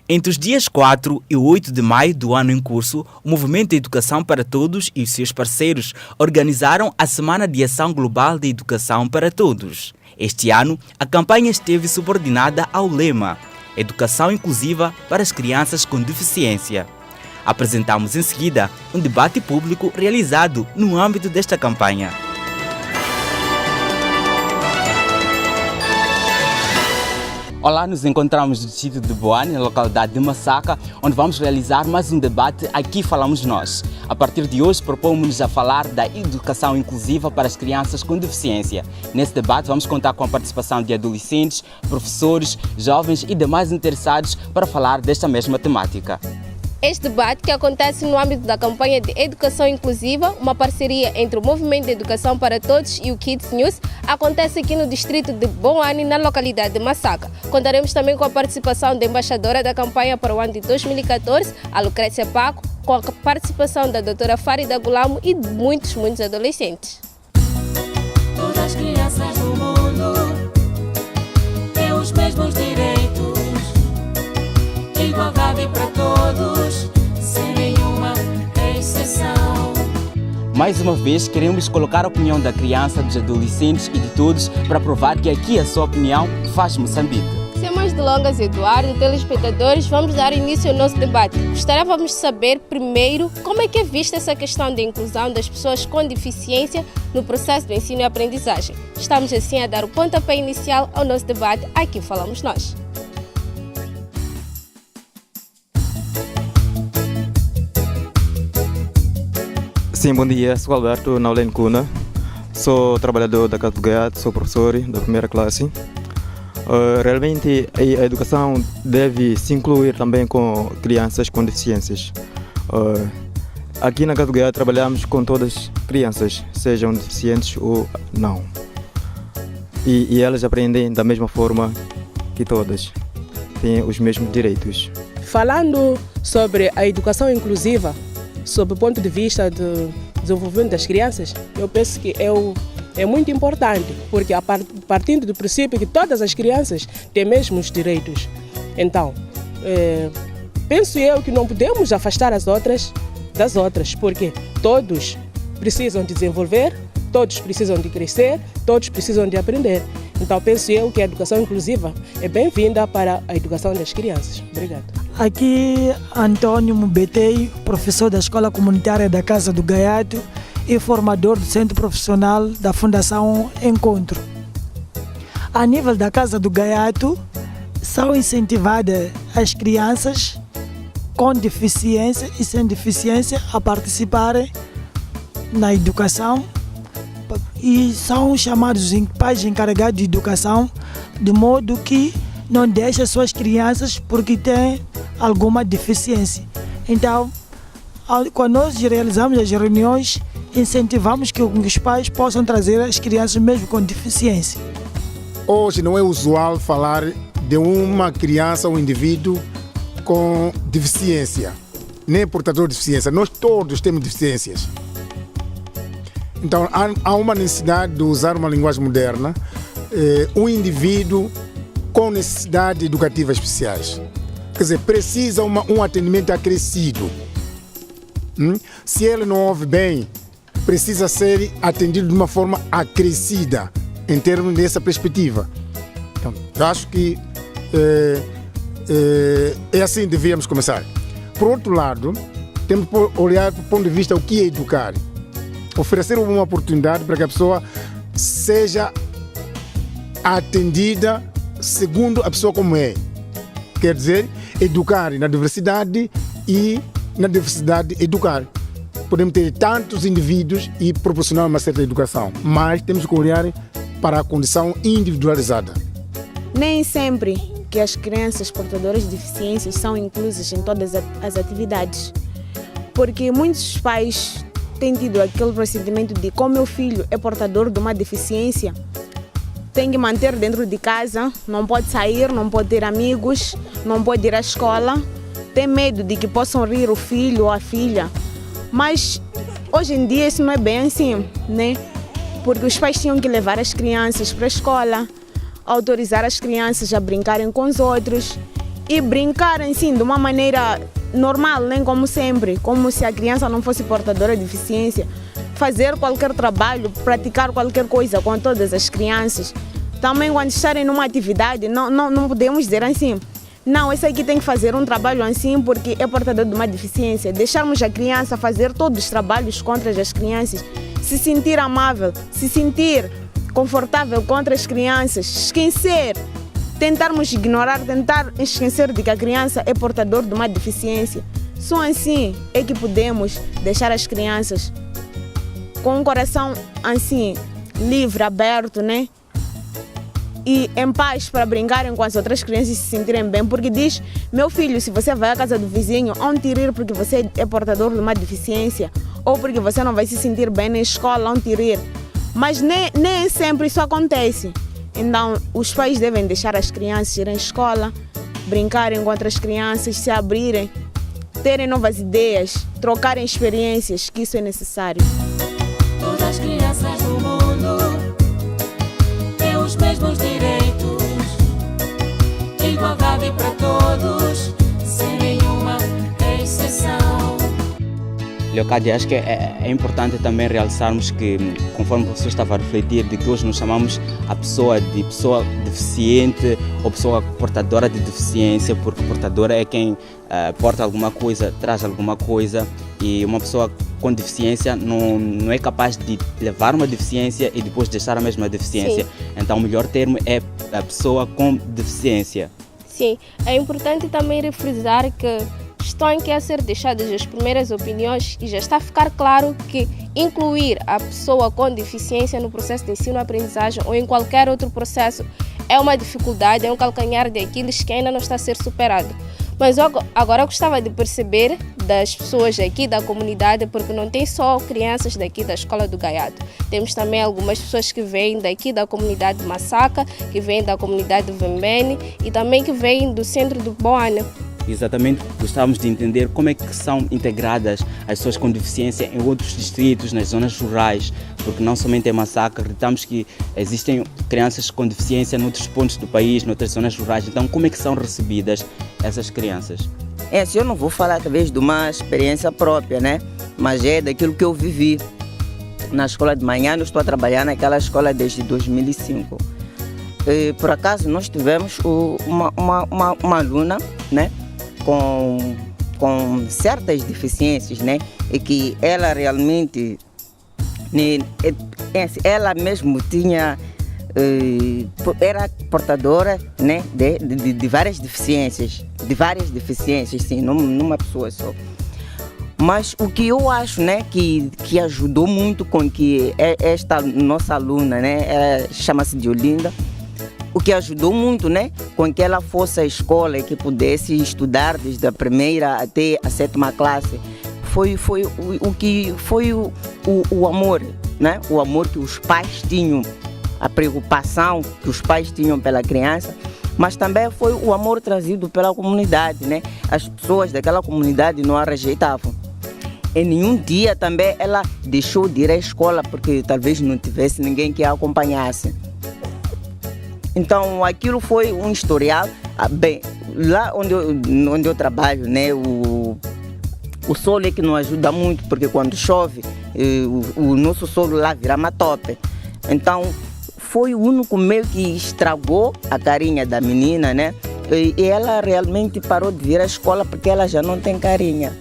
Entre os dias 4 e 8 de maio do ano em curso, o Movimento Educação para Todos e os seus parceiros organizaram a Semana de Ação Global de Educação para Todos. Este ano, a campanha esteve subordinada ao lema Educação Inclusiva para as Crianças com Deficiência. Apresentamos em seguida um debate público realizado no âmbito desta campanha. Olá, nos encontramos no distrito de Boane, na localidade de Massaka, onde vamos realizar mais um debate Aqui Falamos Nós. A partir de hoje, propomos-nos a falar da educação inclusiva para as crianças com deficiência. Nesse debate, vamos contar com a participação de adolescentes, professores, jovens e demais interessados para falar desta mesma temática. Este debate, que acontece no âmbito da campanha de Educação Inclusiva, uma parceria entre o Movimento de Educação para Todos e o Kids News, acontece aqui no distrito de Boane, na localidade de Massaka. Contaremos também com a participação da embaixadora da campanha para o ano de 2014, a Lucrécia Paco, com a participação da doutora Farida Gulamo e de muitos adolescentes. Todas as crianças do mundo têm os mesmos direitos, igualdade para todos, sem nenhuma exceção. Mais uma vez, queremos colocar a opinião da criança, dos adolescentes e de todos para provar que aqui a sua opinião faz Moçambique. Sem mais delongas, Eduardo e telespectadores, vamos dar início ao nosso debate. Gostaríamos de saber, primeiro, como é que é vista essa questão da inclusão das pessoas com deficiência no processo de ensino e aprendizagem. Estamos assim a dar o pontapé inicial ao nosso debate Aqui Falamos Nós. Sim, bom dia. Sou Alberto Naulen Cuna, sou trabalhador da Casa do Gaiato, sou professor da primeira classe. Realmente a educação deve se incluir também com crianças com deficiências. Aqui na Casa do Gaiato trabalhamos com todas as crianças, sejam deficientes ou não. E elas aprendem da mesma forma que todas, têm os mesmos direitos. Falando sobre a educação inclusiva, sob o ponto de vista do desenvolvimento das crianças, eu penso que é muito importante, porque partindo do princípio que todas as crianças têm mesmos direitos. Então, penso eu que não podemos afastar as outras das outras, porque todos precisam de desenvolver, todos precisam de crescer, todos precisam de aprender. Então, penso eu que a educação inclusiva é bem-vinda para a educação das crianças. Obrigado. Aqui, Antônio Mubetei, professor da Escola Comunitária da Casa do Gaiato e formador do Centro Profissional da Fundação Encontro. A nível da Casa do Gaiato, são incentivadas as crianças com deficiência e sem deficiência a participarem na educação e são chamados pais encarregados de educação, de modo que não deixam suas crianças porque têm alguma deficiência. Então, quando nós realizamos as reuniões, incentivamos que os pais possam trazer as crianças mesmo com deficiência. Hoje não é usual falar de uma criança ou indivíduo com deficiência, nem portador de deficiência. Nós todos temos deficiências. Então, há uma necessidade de usar uma linguagem moderna, um indivíduo com necessidades educativas especiais. Quer dizer, precisa um atendimento acrescido. Se ele não ouve bem, precisa ser atendido de uma forma acrescida, em termos dessa perspectiva. Então, eu acho que é assim que devíamos começar. Por outro lado, temos que olhar do ponto de vista o que é educar. Oferecer uma oportunidade para que a pessoa seja atendida segundo a pessoa como é. Quer dizer, educar na diversidade e na diversidade educar. Podemos ter tantos indivíduos e proporcionar uma certa educação, mas temos que olhar para a condição individualizada. Nem sempre que as crianças portadoras de deficiências são inclusas em todas as atividades, porque muitos pais têm tido aquele procedimento de, como meu filho é portador de uma deficiência, tem que manter dentro de casa, não pode sair, não pode ter amigos, não pode ir à escola, tem medo de que possam rir o filho ou a filha. Mas hoje em dia isso não é bem assim, né? Porque os pais tinham que levar as crianças para a escola, autorizar as crianças a brincarem com os outros e brincar assim de uma maneira normal, nem como sempre, como se a criança não fosse portadora de deficiência. Fazer qualquer trabalho, praticar qualquer coisa com todas as crianças. Também quando estarem numa atividade, não podemos dizer assim, não, esse aqui tem que fazer um trabalho assim porque é portador de uma deficiência. Deixarmos a criança fazer todos os trabalhos contra as crianças, se sentir amável, se sentir confortável contra as crianças, esquecer, tentarmos ignorar, tentar esquecer de que a criança é portador de uma deficiência. Só assim é que podemos deixar as crianças com um coração assim, livre, aberto, né? E em paz para brincarem com as outras crianças e se sentirem bem. Porque diz, meu filho, se você vai à casa do vizinho, não te rir porque você é portador de uma deficiência ou porque você não vai se sentir bem na escola, não te rir. Mas nem sempre isso acontece. Então, os pais devem deixar as crianças irem à escola, brincarem com outras crianças, se abrirem, terem novas ideias, trocarem experiências, que isso é necessário. Todas as crianças do mundo têm os mesmos direitos, igualdade para todos, sem nenhuma exceção. Leocádia, acho que é importante também realçarmos que, conforme o professor estava a refletir, de que hoje nos chamamos a pessoa deficiente ou pessoa portadora de deficiência, porque portadora é quem porta alguma coisa, traz alguma coisa, e uma pessoa com deficiência não é capaz de levar uma deficiência e depois deixar a mesma deficiência. Sim. Então o melhor termo é a pessoa com deficiência. Sim, é importante também refrisar que estão aqui a ser deixadas as primeiras opiniões e já está a ficar claro que incluir a pessoa com deficiência no processo de ensino-aprendizagem ou em qualquer outro processo é uma dificuldade, é um calcanhar de Aquiles que ainda não está a ser superado. Mas agora eu gostava de perceber das pessoas aqui da comunidade, porque não tem só crianças daqui da Escola do Gaiato. Temos também algumas pessoas que vêm daqui da comunidade de Massaka, que vêm da comunidade de Vembene e também que vêm do centro do Boane. Exatamente, gostávamos de entender como é que são integradas as pessoas com deficiência em outros distritos, nas zonas rurais, porque não somente em Massaka, acreditamos que existem crianças com deficiência em outros pontos do país, em outras zonas rurais. Então, como é que são recebidas essas crianças? Eu não vou falar talvez de uma experiência própria, né? Mas é daquilo que eu vivi. Na escola de manhã, eu estou a trabalhar naquela escola desde 2005. Por acaso, nós tivemos uma aluna, né? Com certas deficiências, né? E que ela realmente, né, ela mesmo tinha, era portadora, né, de várias deficiências, sim, numa pessoa só. Mas o que eu acho, né, que ajudou muito com que esta nossa aluna, né, ela chama-se de Olinda, o que ajudou muito, né, com que ela fosse à escola e que pudesse estudar desde a primeira até a 7ª classe, foi o amor, né, o amor que os pais tinham, a preocupação que os pais tinham pela criança, mas também foi o amor trazido pela comunidade, né, as pessoas daquela comunidade não a rejeitavam. Em nenhum dia também ela deixou de ir à escola porque talvez não tivesse ninguém que a acompanhasse. Então, aquilo foi um historial. Bem, lá onde eu trabalho, né, o solo é que nos ajuda muito, porque quando chove, o nosso solo lá vira matope. Então, foi o único meio que estragou a carinha da menina, né? E ela realmente parou de vir à escola porque ela já não tem carinha.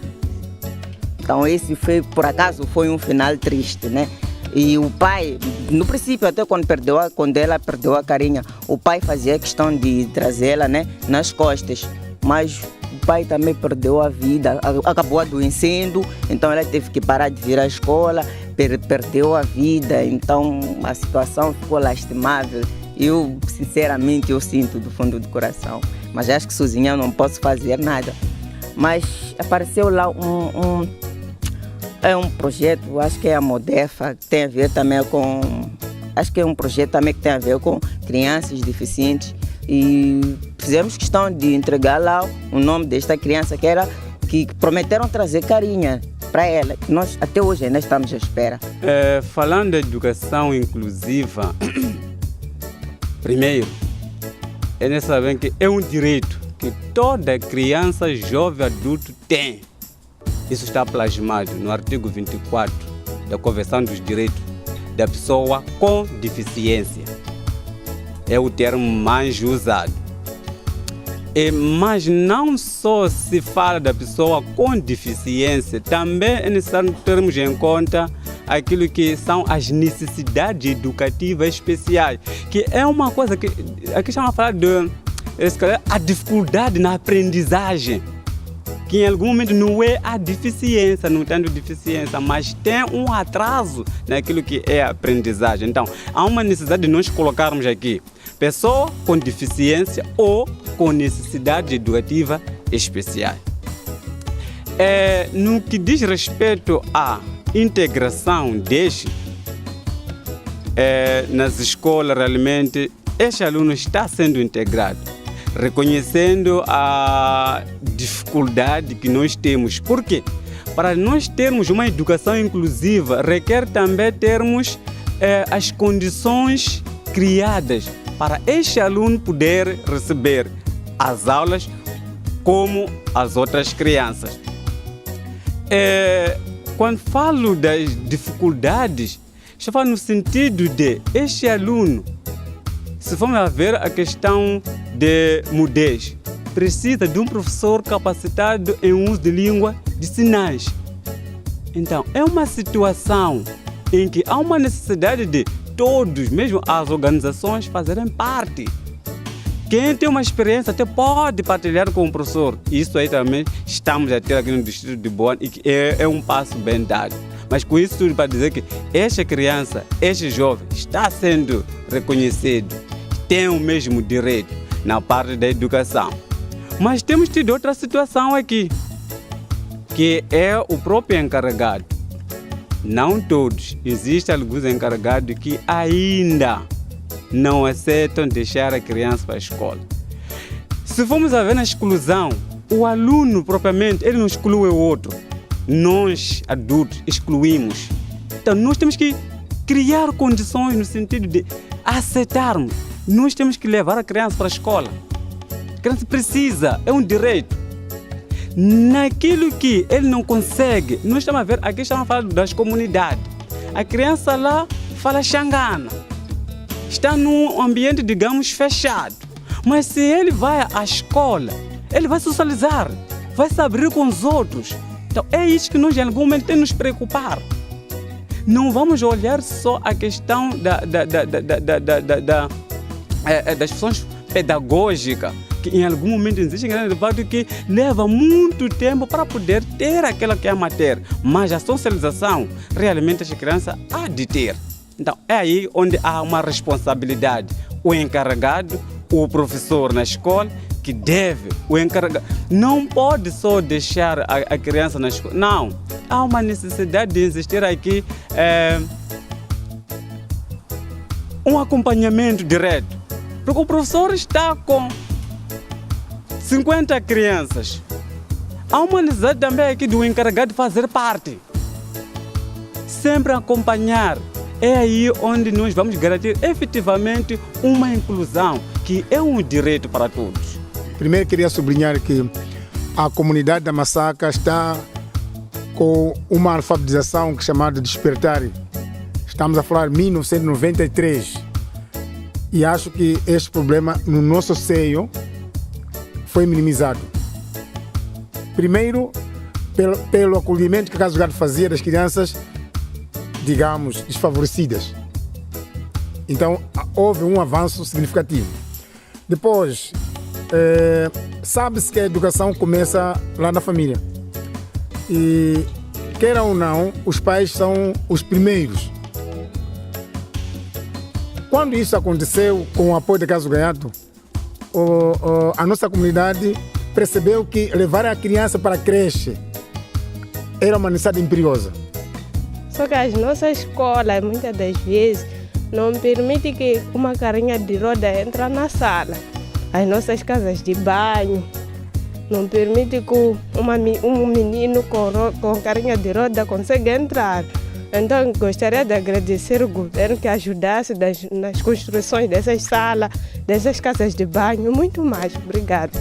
Então, esse foi, por acaso, foi um final triste, né? E o pai, no princípio, até quando ela perdeu a carinha, o pai fazia questão de trazê-la, né, nas costas. Mas o pai também perdeu a vida, acabou adoecendo, então ela teve que parar de vir à escola, perdeu a vida, então a situação ficou lastimável. Eu, sinceramente, eu sinto do fundo do coração, mas acho que sozinha eu não posso fazer nada. Mas apareceu lá um projeto, acho que é a Modefa, que tem a ver também com... Acho que é um projeto também que tem a ver com crianças deficientes. E fizemos questão de entregar lá o nome desta criança que prometeram trazer carinha para ela. Nós até hoje ainda estamos à espera. Falando de educação inclusiva, primeiro, é necessário saber que é um direito que que toda criança, jovem, adulto tem. Isso está plasmado no artigo 24 da Convenção dos Direitos da Pessoa com Deficiência. É o termo mais usado. Mas não só se fala da pessoa com deficiência, também é necessário termos em conta aquilo que são as necessidades educativas especiais, que é uma coisa que aqui estamos a falar de a dificuldade na aprendizagem, que em algum momento não é a deficiência, não tendo deficiência, mas tem um atraso naquilo que é a aprendizagem. Então, há uma necessidade de nós colocarmos aqui pessoa com deficiência ou com necessidade educativa especiais. No que diz respeito à integração deste, nas escolas, realmente, este aluno está sendo integrado, reconhecendo a dificuldade que nós temos. Por quê? Para nós termos uma educação inclusiva, requer também termos as condições criadas para este aluno poder receber as aulas como as outras crianças. Quando falo das dificuldades, estou falando no sentido de este aluno, se formos a ver a questão de mudez, precisa de um professor capacitado em uso de língua de sinais. Então, é uma situação em que há uma necessidade de todos, mesmo as organizações, fazerem parte. Quem tem uma experiência até pode partilhar com o professor. Isso aí também estamos a ter aqui no distrito de Boane e que é um passo bem dado. Mas com isso tudo para dizer que esta criança, este jovem está sendo reconhecido, tem o mesmo direito na parte da educação. Mas temos tido outra situação aqui, que é o próprio encarregado. Não todos, existem alguns encarregados que ainda não aceitam deixar a criança para a escola. Se formos a ver na exclusão, o aluno propriamente, ele não exclui o outro. Nós, adultos, excluímos. Então nós temos que criar condições no sentido de aceitarmos. Nós temos que levar a criança para a escola. A criança precisa, é um direito. Naquilo que ele não consegue, nós estamos a ver, aqui estamos a falar das comunidades. A criança lá fala xangana, está num ambiente, digamos, fechado. Mas se ele vai à escola, ele vai socializar, vai se abrir com os outros. Então é isso que nós em algum momento temos que nos preocupar. Não vamos olhar só a questão das funções pedagógicas, que em algum momento existe um grande debate que leva muito tempo para poder ter aquela que é a matéria. Mas a socialização, realmente essa criança há de ter. Então é aí onde há uma responsabilidade. O encarregado, o professor na escola, que deve, o encarregado, não pode só deixar a criança na escola. Não, há uma necessidade de existir aqui um acompanhamento direto. Porque o professor está com 50 crianças. Há uma necessidade também aqui do encarregado fazer parte. Sempre acompanhar. É aí onde nós vamos garantir efetivamente uma inclusão, que é um direito para todos. Primeiro queria sublinhar que a comunidade da Massacra está com uma alfabetização chamada Despertar. Estamos a falar de 1993. E acho que este problema no nosso seio foi minimizado. Primeiro, pelo acolhimento que a Casa do Gado fazia das crianças, digamos, desfavorecidas. Então, houve um avanço significativo. Depois, sabe-se que a educação começa lá na família. E, queira ou não, os pais são os primeiros. Quando isso aconteceu, com o apoio da Casa do Gaiato, a nossa comunidade percebeu que levar a criança para a creche era uma necessidade imperiosa. Só que as nossas escolas, muitas das vezes, não permitem que uma carinha de roda entre na sala. As nossas casas de banho não permitem que um menino com carinha de roda consiga entrar. Então, gostaria de agradecer o governo que ajudasse nas construções dessas salas, dessas casas de banho, muito mais. Obrigada.